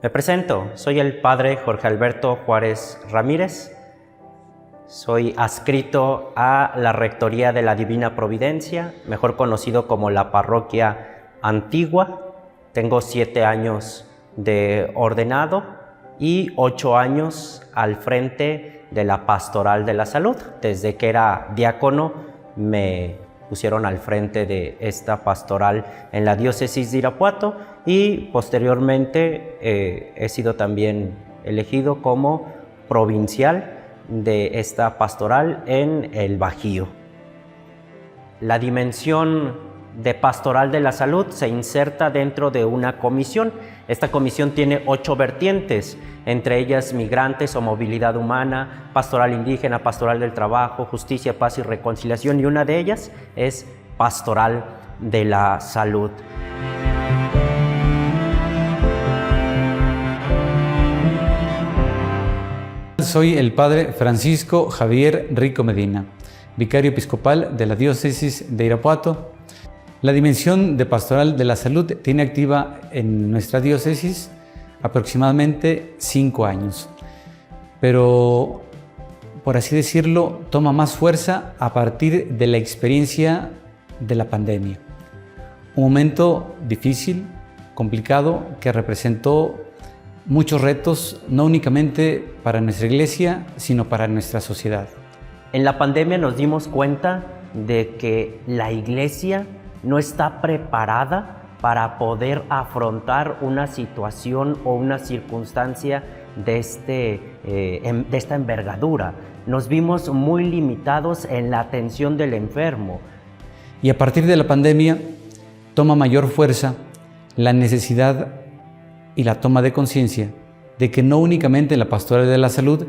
Me presento, soy el padre Jorge Alberto Juárez Ramírez. Soy adscrito a la Rectoría de la Divina Providencia, mejor conocido como la Parroquia Antigua. Tengo 7 años de ordenado y 8 años al frente de la Pastoral de la Salud. Desde que era diácono me pusieron al frente de esta pastoral en la diócesis de Irapuato y posteriormente he sido también elegido como provincial de esta pastoral en el Bajío. La dimensión de Pastoral de la Salud se inserta dentro de una comisión. Esta comisión tiene 8 vertientes, entre ellas migrantes o movilidad humana, pastoral indígena, pastoral del trabajo, justicia, paz y reconciliación, y una de ellas es Pastoral de la Salud. Soy el padre Francisco Javier Rico Medina, vicario episcopal de la diócesis de Irapuato. La dimensión de Pastoral de la Salud tiene activa en nuestra diócesis aproximadamente 5 años, pero por así decirlo, toma más fuerza a partir de la experiencia de la pandemia. Un momento difícil, complicado, que representó muchos retos, no únicamente para nuestra iglesia, sino para nuestra sociedad. En la pandemia nos dimos cuenta de que la iglesia no está preparada para poder afrontar una situación o una circunstancia de esta envergadura. Nos vimos muy limitados en la atención del enfermo. Y a partir de la pandemia toma mayor fuerza la necesidad y la toma de conciencia de que no únicamente la Pastoral de la Salud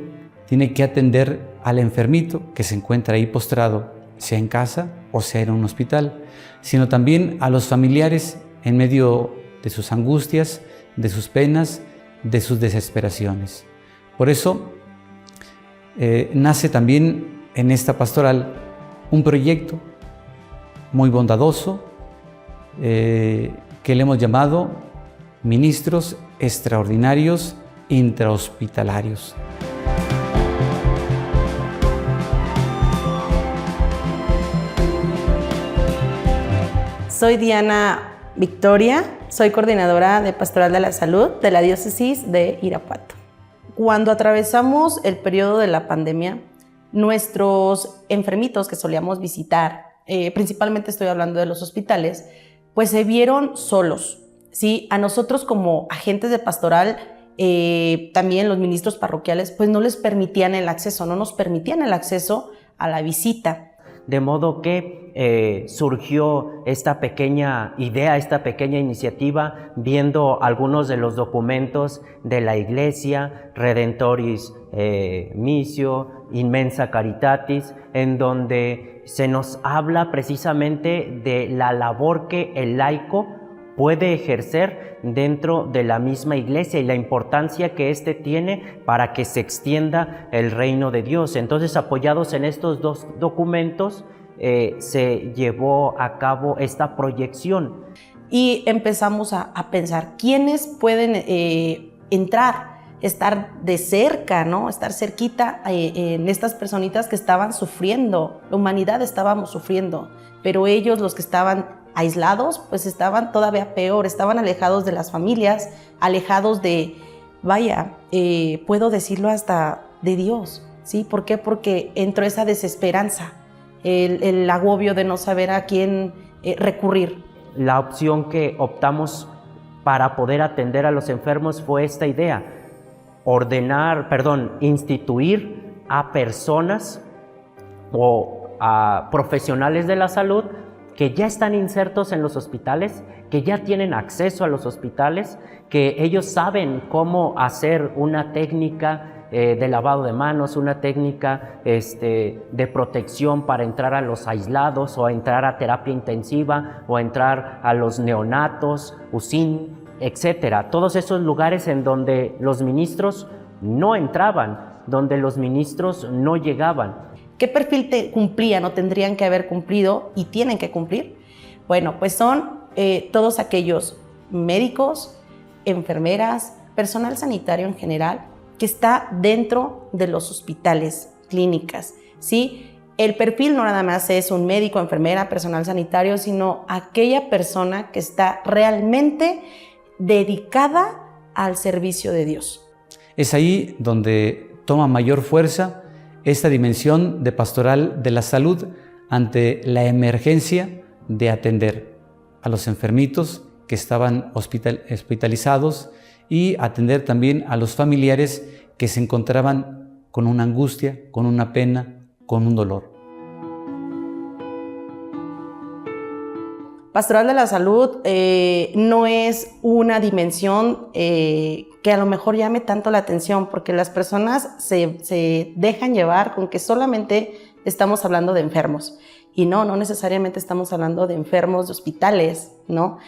tiene que atender al enfermito que se encuentra ahí postrado, sea en casa o sea en un hospital, sino también a los familiares en medio de sus angustias, de sus penas, de sus desesperaciones. Por eso nace también en esta pastoral un proyecto muy bondadoso que le hemos llamado Ministros Extraordinarios Intrahospitalarios. Soy Diana Victoria, soy coordinadora de Pastoral de la Salud de la diócesis de Irapuato. Cuando atravesamos el periodo de la pandemia, nuestros enfermitos que solíamos visitar, principalmente estoy hablando de los hospitales, pues se vieron solos, ¿sí? A nosotros como agentes de pastoral, también los ministros parroquiales, pues no les permitían el acceso, no nos permitían el acceso a la visita. De modo que surgió esta pequeña idea, esta pequeña iniciativa, viendo algunos de los documentos de la Iglesia, Redentoris Missio, Immensa Caritatis, en donde se nos habla precisamente de la labor que el laico puede ejercer dentro de la misma iglesia y la importancia que éste tiene para que se extienda el reino de Dios. Entonces, apoyados en estos 2 documentos, se llevó a cabo esta proyección. Y empezamos a pensar quiénes pueden entrar, estar de cerca, ¿no? Estar cerquita en estas personitas que estaban sufriendo. La humanidad estábamos sufriendo, pero ellos, los que estaban aislados, pues estaban todavía peor, estaban alejados de las familias, alejados de, puedo decirlo hasta de Dios, ¿sí? ¿Por qué? Porque entró esa desesperanza, el agobio de no saber a quién recurrir. La opción que optamos para poder atender a los enfermos fue esta idea, instituir a personas o a profesionales de la salud que ya están insertos en los hospitales, que ya tienen acceso a los hospitales, que ellos saben cómo hacer una técnica de lavado de manos, una técnica de protección para entrar a los aislados o a entrar a terapia intensiva o a entrar a los neonatos, UCIN, etcétera. Todos esos lugares en donde los ministros no entraban, donde los ministros no llegaban. ¿Qué perfil cumplían o tendrían que haber cumplido y tienen que cumplir? Bueno, pues son todos aquellos médicos, enfermeras, personal sanitario en general que está dentro de los hospitales, clínicas, ¿sí? El perfil no nada más es un médico, enfermera, personal sanitario, sino aquella persona que está realmente dedicada al servicio de Dios. Es ahí donde toma mayor fuerza esta dimensión de pastoral de la salud ante la emergencia de atender a los enfermitos que estaban hospitalizados y atender también a los familiares que se encontraban con una angustia, con una pena, con un dolor. Pastoral de la salud no es una dimensión que a lo mejor llame tanto la atención, porque las personas se dejan llevar con que solamente estamos hablando de enfermos. Y no necesariamente estamos hablando de enfermos de hospitales, ¿no?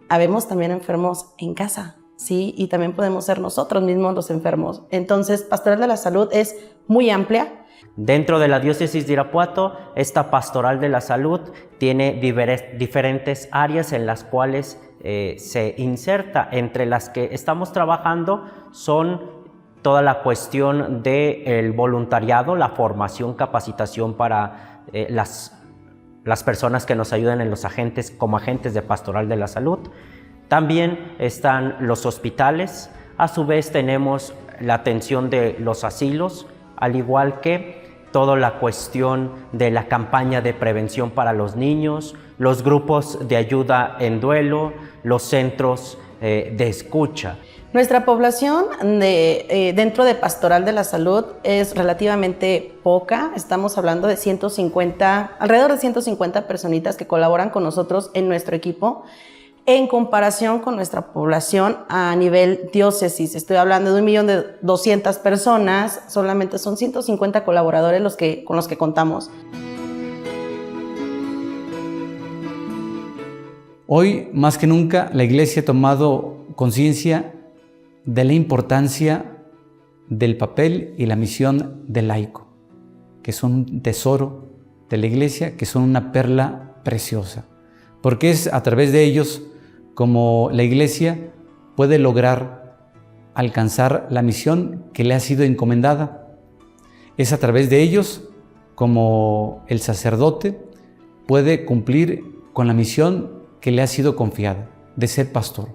Habemos también enfermos en casa, ¿sí? Y también podemos ser nosotros mismos los enfermos. Entonces, Pastoral de la Salud es muy amplia. Dentro de la diócesis de Irapuato, esta pastoral de la salud tiene diferentes áreas en las cuales se inserta. Entre las que estamos trabajando son toda la cuestión del voluntariado, la formación, capacitación para las personas que nos ayudan en los agentes, como agentes de pastoral de la salud. También están los hospitales. A su vez tenemos la atención de los asilos, al igual que toda la cuestión de la campaña de prevención para los niños, los grupos de ayuda en duelo, los centros de escucha. Nuestra población dentro de Pastoral de la Salud es relativamente poca. Estamos hablando de alrededor de 150 personitas que colaboran con nosotros en nuestro equipo. En comparación con nuestra población a nivel diócesis, estoy hablando de 1.200.000 personas, solamente son 150 colaboradores con los que contamos. Hoy, más que nunca, la Iglesia ha tomado conciencia de la importancia del papel y la misión del laico, que son un tesoro de la Iglesia, que son una perla preciosa, porque es a través de ellos como la Iglesia puede lograr alcanzar la misión que le ha sido encomendada. Es a través de ellos como el sacerdote puede cumplir con la misión que le ha sido confiada, de ser pastor.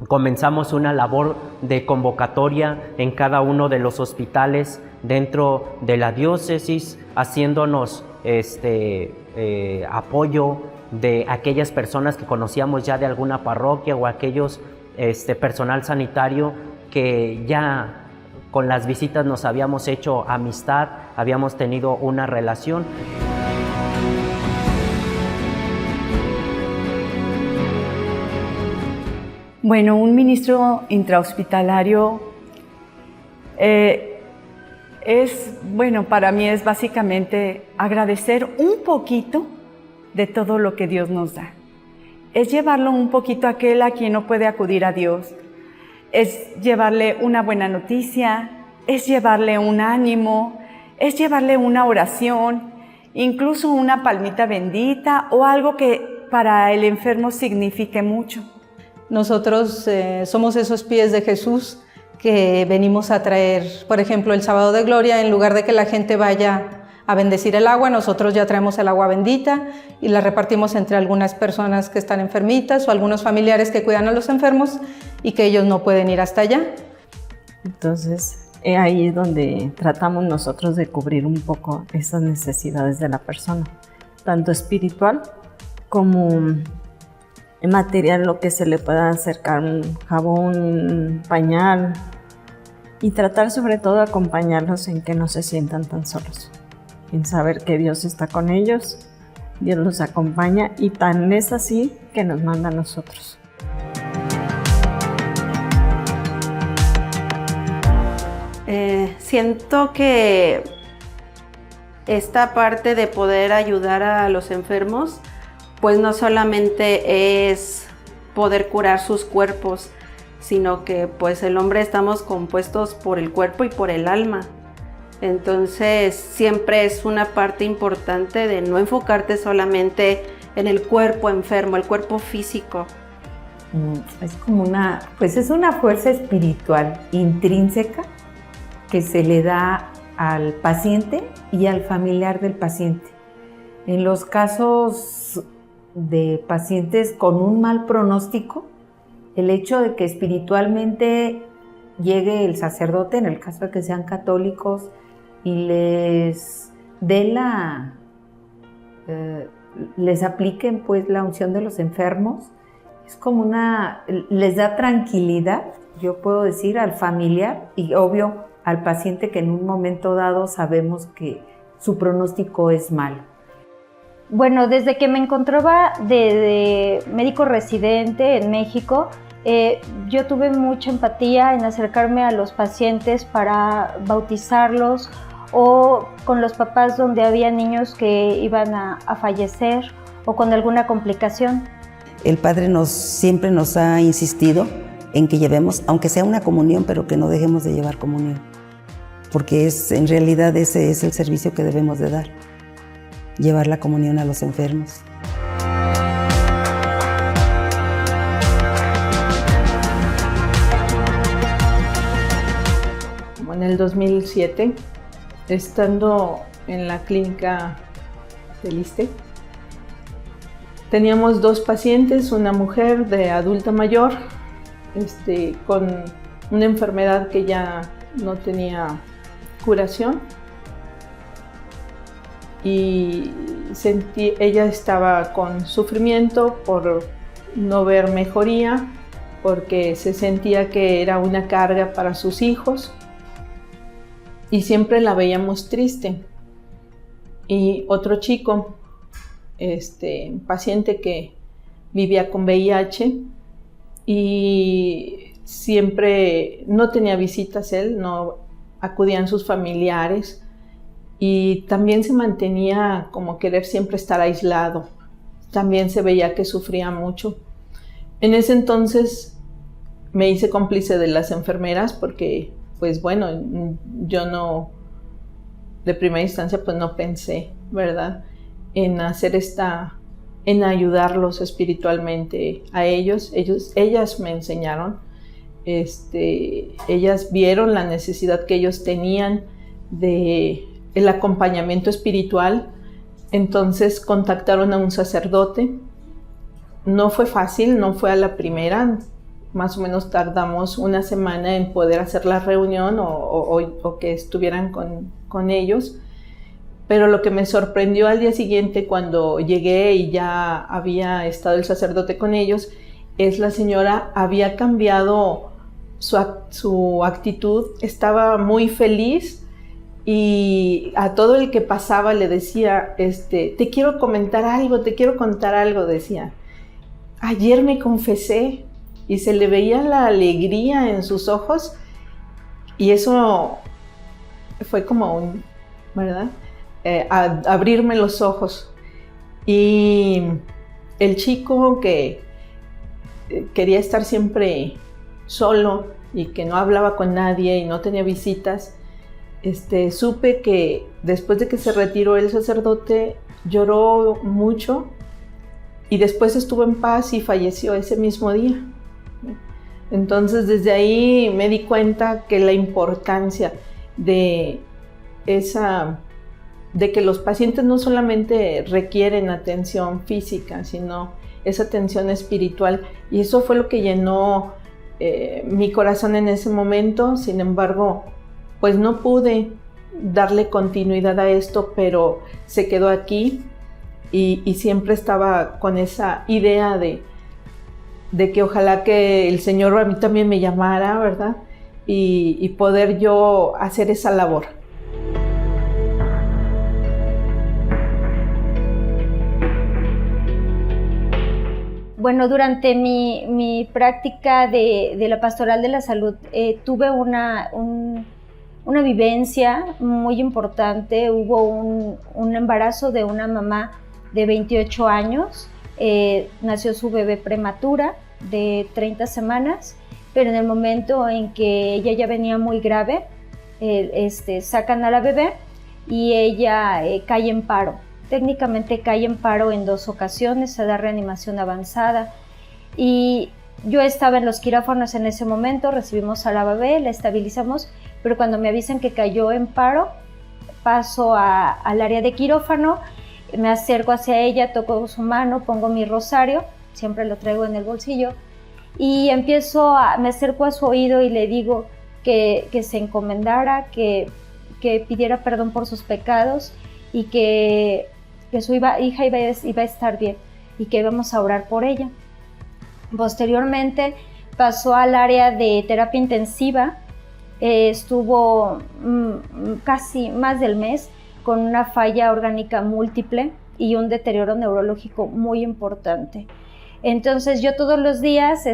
Comenzamos una labor de convocatoria en cada uno de los hospitales dentro de la diócesis, haciéndonos apoyo de aquellas personas que conocíamos ya de alguna parroquia o aquellos personal sanitario que ya con las visitas nos habíamos hecho amistad, habíamos tenido una relación. Bueno, un ministro intrahospitalario para mí es básicamente agradecer un poquito de todo lo que Dios nos da. Es llevarlo un poquito a aquel a quien no puede acudir a Dios. Es llevarle una buena noticia, es llevarle un ánimo, es llevarle una oración, incluso una palmita bendita o algo que para el enfermo signifique mucho. Nosotros somos esos pies de Jesús que venimos a traer, por ejemplo, el Sábado de Gloria, en lugar de que la gente vaya a bendecir el agua, nosotros ya traemos el agua bendita y la repartimos entre algunas personas que están enfermitas o algunos familiares que cuidan a los enfermos y que ellos no pueden ir hasta allá. Entonces, ahí es donde tratamos nosotros de cubrir un poco esas necesidades de la persona, tanto espiritual como material, lo que se le pueda acercar, un jabón, un pañal, y tratar sobre todo de acompañarlos en que no se sientan tan solos, en saber que Dios está con ellos, Dios los acompaña y tan es así que nos manda a nosotros. Siento que esta parte de poder ayudar a los enfermos pues no solamente es poder curar sus cuerpos, sino que pues el hombre estamos compuestos por el cuerpo y por el alma. Entonces siempre es una parte importante de no enfocarte solamente en el cuerpo enfermo, el cuerpo físico. es como pues es una fuerza espiritual intrínseca que se le da al paciente y al familiar del paciente. En los casos de pacientes con un mal pronóstico, el hecho de que espiritualmente llegue el sacerdote, en el caso de que sean católicos, y les dé les apliquen pues la unción de los enfermos, es como les da tranquilidad, yo puedo decir, al familiar y obvio al paciente, que en un momento dado sabemos que su pronóstico es malo. Bueno, desde que me encontraba de médico residente en México, yo tuve mucha empatía en acercarme a los pacientes para bautizarlos, o con los papás donde había niños que iban a fallecer o con alguna complicación. El Padre siempre nos ha insistido en que llevemos, aunque sea una comunión, pero que no dejemos de llevar comunión, porque en realidad ese es el servicio que debemos de dar, llevar la comunión a los enfermos. En el 2007, estando en la clínica del ISSSTE, teníamos 2 pacientes, una mujer de adulta mayor, con una enfermedad que ya no tenía curación, y ella estaba con sufrimiento por no ver mejoría, porque se sentía que era una carga para sus hijos, y siempre la veíamos triste. Y otro chico, paciente que vivía con VIH y siempre no tenía visitas, él no acudían sus familiares, y también se mantenía como querer siempre estar aislado. También se veía que sufría mucho. En ese entonces me hice cómplice de las enfermeras porque, pues bueno, yo no, de primera instancia, pues no pensé, ¿verdad?, en hacer en ayudarlos espiritualmente a ellos. Ellas me enseñaron, ellas vieron la necesidad que ellos tenían de el acompañamiento espiritual. Entonces contactaron a un sacerdote. No fue fácil, no fue a la primera. Más o menos tardamos una semana en poder hacer la reunión o que estuvieran con ellos. Pero lo que me sorprendió al día siguiente, cuando llegué y ya había estado el sacerdote con ellos, es la señora había cambiado su actitud, estaba muy feliz, y a todo el que pasaba le decía, te quiero comentar algo, te quiero contar algo, decía. Ayer me confesé, y se le veía la alegría en sus ojos, y eso fue como ¿verdad?, abrirme los ojos. Y el chico que quería estar siempre solo y que no hablaba con nadie y no tenía visitas, supe que después de que se retiró el sacerdote lloró mucho, y después estuvo en paz y falleció ese mismo día. Entonces desde ahí me di cuenta que la importancia de que los pacientes no solamente requieren atención física, sino esa atención espiritual, y eso fue lo que llenó mi corazón en ese momento. Sin embargo, pues no pude darle continuidad a esto, pero se quedó aquí, y siempre estaba con esa idea de que ojalá que el Señor a mí también me llamara, ¿verdad?, y poder yo hacer esa labor. Bueno, durante mi práctica de la pastoral de la salud tuve una vivencia muy importante. Hubo un embarazo de una mamá de 28 años, nació su bebé prematura de 30 semanas, pero en el momento en que ella ya venía muy grave, sacan a la bebé y ella cae en paro. Técnicamente cae en paro en 2 ocasiones, se da reanimación avanzada, y Yo estaba en los quirófanos en ese momento, recibimos a la bebé, la estabilizamos, pero cuando me avisan que cayó en paro, paso al área de quirófano, me acerco hacia ella, toco su mano, pongo mi rosario, siempre lo traigo en el bolsillo, y me acerco a su oído y le digo que se encomendara, que pidiera perdón por sus pecados y que su hija iba a estar bien y que íbamos a orar por ella. Posteriormente pasó al área de terapia intensiva, estuvo casi más del mes con una falla orgánica múltiple y un deterioro neurológico muy importante. Entonces yo todos los días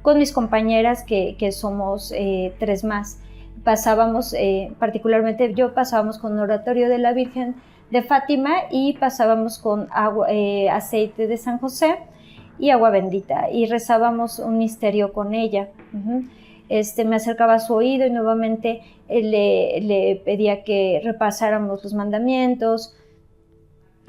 con mis compañeras que somos 3 más, pasábamos, particularmente yo pasábamos con oratorio de la Virgen de Fátima y pasábamos con aceite de San José y agua bendita y rezábamos un misterio con ella. Me acercaba a su oído y nuevamente le pedía que repasáramos los mandamientos,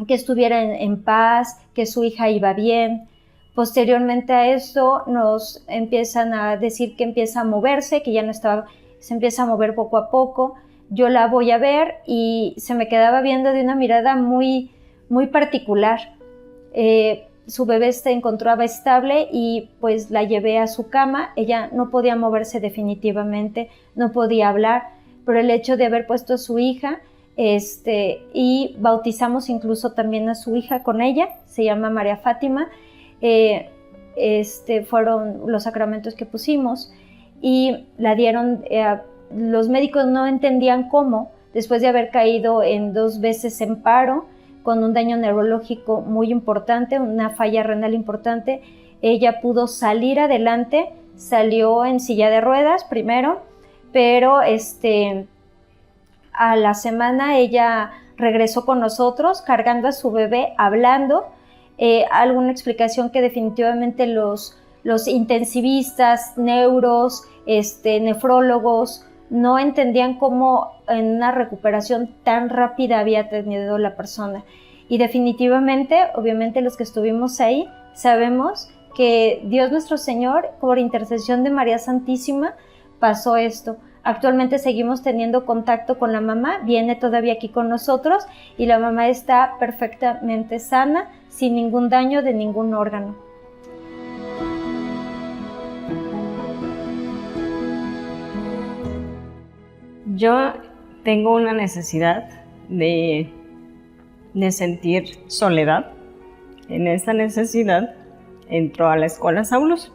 que estuviera en paz, que su hija iba bien. Posteriormente a eso nos empiezan a decir que empieza a moverse, que ya no estaba, se empieza a mover poco a poco. Yo la voy a ver y se me quedaba viendo de una mirada muy, muy particular. Su bebé se encontraba estable y pues la llevé a su cama. Ella no podía moverse definitivamente, no podía hablar, pero el hecho de haber puesto a su hija y bautizamos incluso también a su hija con ella, se llama María Fátima, fueron los sacramentos que pusimos y la dieron, los médicos no entendían cómo, después de haber caído en 2 veces en paro, con un daño neurológico muy importante, una falla renal importante, ella pudo salir adelante, salió en silla de ruedas primero, pero a la semana ella regresó con nosotros cargando a su bebé, hablando, alguna explicación que definitivamente los intensivistas, neuros, nefrólogos, no entendían cómo en una recuperación tan rápida había tenido la persona. Y definitivamente, obviamente los que estuvimos ahí, sabemos que Dios nuestro Señor, por intercesión de María Santísima, pasó esto. Actualmente seguimos teniendo contacto con la mamá, viene todavía aquí con nosotros y la mamá está perfectamente sana, sin ningún daño de ningún órgano. Yo tengo una necesidad de sentir soledad. En esa necesidad entro a la escuela Saulus,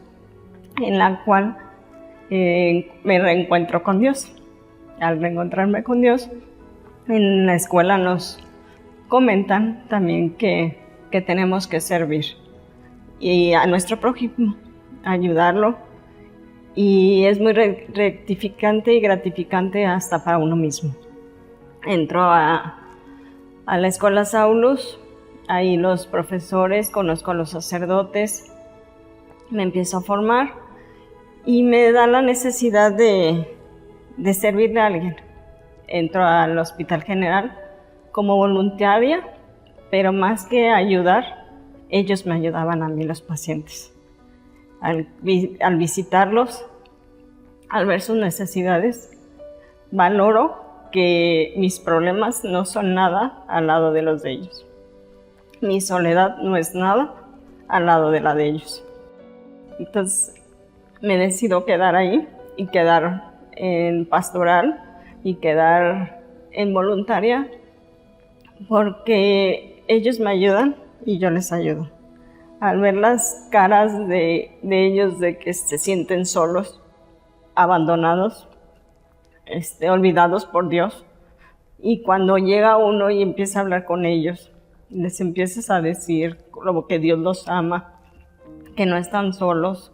en la cual me reencuentro con Dios. Al reencontrarme con Dios, en la escuela nos comentan también que tenemos que servir y a nuestro prójimo, ayudarlo. Y es muy rectificante y gratificante hasta para uno mismo. Entro a la escuela Saulus, ahí los profesores, conozco a los sacerdotes, me empiezo a formar y me da la necesidad de servirle a alguien. Entro al Hospital General como voluntaria, pero más que ayudar, ellos me ayudaban a mí, los pacientes. Al visitarlos, al ver sus necesidades, valoro que mis problemas no son nada al lado de los de ellos. Mi soledad no es nada al lado de la de ellos. Entonces me decido quedar ahí y quedar en pastoral y quedar en voluntaria porque ellos me ayudan y yo les ayudo. Al ver las caras de ellos de que se sienten solos, abandonados, olvidados por Dios, y cuando llega uno y empieza a hablar con ellos, les empiezas a decir como que Dios los ama, que no están solos,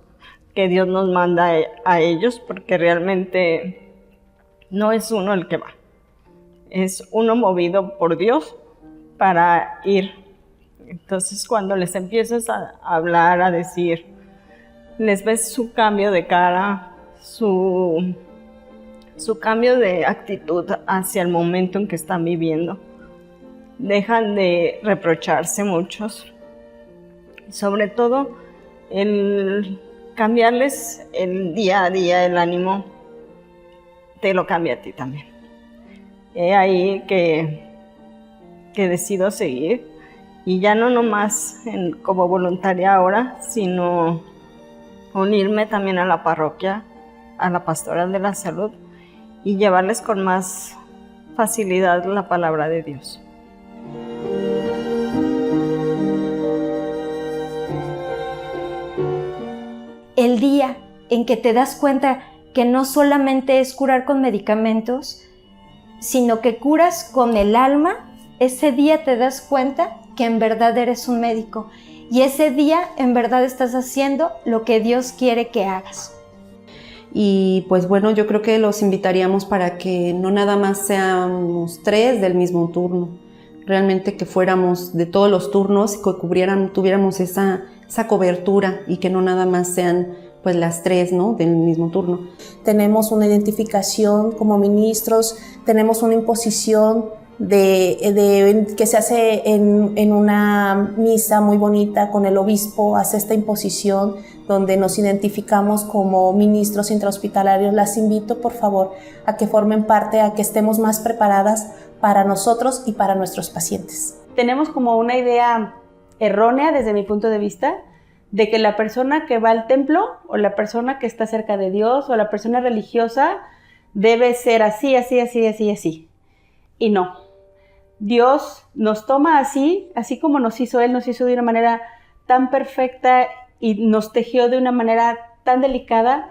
que Dios nos manda a ellos, porque realmente no es uno el que va, es uno movido por Dios para ir. Entonces cuando les empiezas a hablar, a decir, les ves su cambio de cara, su cambio de actitud hacia el momento en que están viviendo. Dejan de reprocharse muchos. Sobre todo el cambiarles el día a día, el ánimo, te lo cambia a ti también. Es ahí que decido seguir, y ya no nomás como voluntaria ahora, sino unirme también a la parroquia, a la Pastoral de la Salud, y llevarles con más facilidad la palabra de Dios. El día en que te das cuenta que no solamente es curar con medicamentos, sino que curas con el alma, ese día te das cuenta que en verdad eres un médico, y ese día en verdad estás haciendo lo que Dios quiere que hagas. Y pues bueno, yo creo que los invitaríamos para que no nada más seamos 3 del mismo turno, realmente que fuéramos de todos los turnos y que tuviéramos esa cobertura, y que no nada más sean pues las 3, ¿no?, del mismo turno. Tenemos una identificación como ministros, tenemos una imposición que se hace en una misa muy bonita con el obispo, hace esta imposición donde nos identificamos como ministros intrahospitalarios. Las invito, por favor, a que formen parte, a que estemos más preparadas para nosotros y para nuestros pacientes. Tenemos como una idea errónea, desde mi punto de vista, de que la persona que va al templo, o la persona que está cerca de Dios, o la persona religiosa, debe ser así, así, así, así, así. Y no. Dios nos toma así como nos hizo Él, nos hizo de una manera tan perfecta y nos tejió de una manera tan delicada,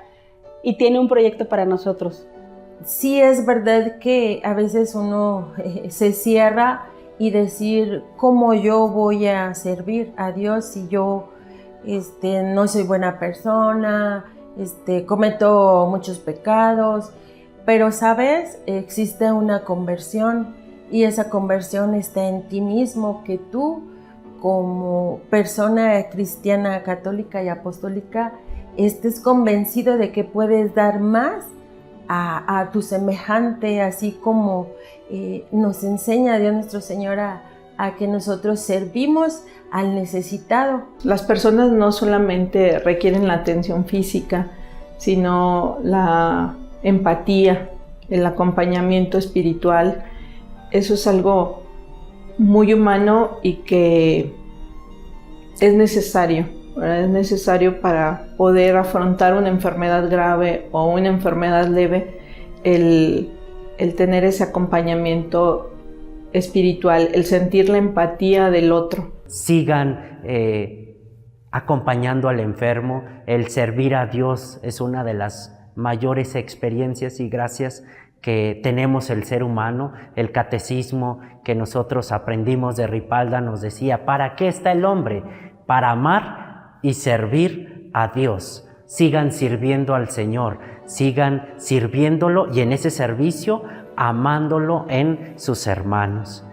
y tiene un proyecto para nosotros. Sí, es verdad que a veces uno se cierra y decir cómo yo voy a servir a Dios si yo no soy buena persona, cometo muchos pecados, pero sabes, existe una conversión, y esa conversión está en ti mismo, que tú como persona cristiana, católica y apostólica estés convencido de que puedes dar más a tu semejante, así como nos enseña Dios nuestro Señor a que nosotros servimos al necesitado. Las personas no solamente requieren la atención física, sino la empatía, el acompañamiento espiritual. Eso es algo muy humano y que es necesario, ¿verdad? Es necesario para poder afrontar una enfermedad grave o una enfermedad leve, el tener ese acompañamiento espiritual, el sentir la empatía del otro. Sigan acompañando al enfermo. El servir a Dios es una de las mayores experiencias y gracias que tenemos el ser humano. El catecismo que nosotros aprendimos de Ripalda nos decía: ¿para qué está el hombre? Para amar y servir a Dios. Sigan sirviendo al Señor, sigan sirviéndolo, y en ese servicio amándolo en sus hermanos.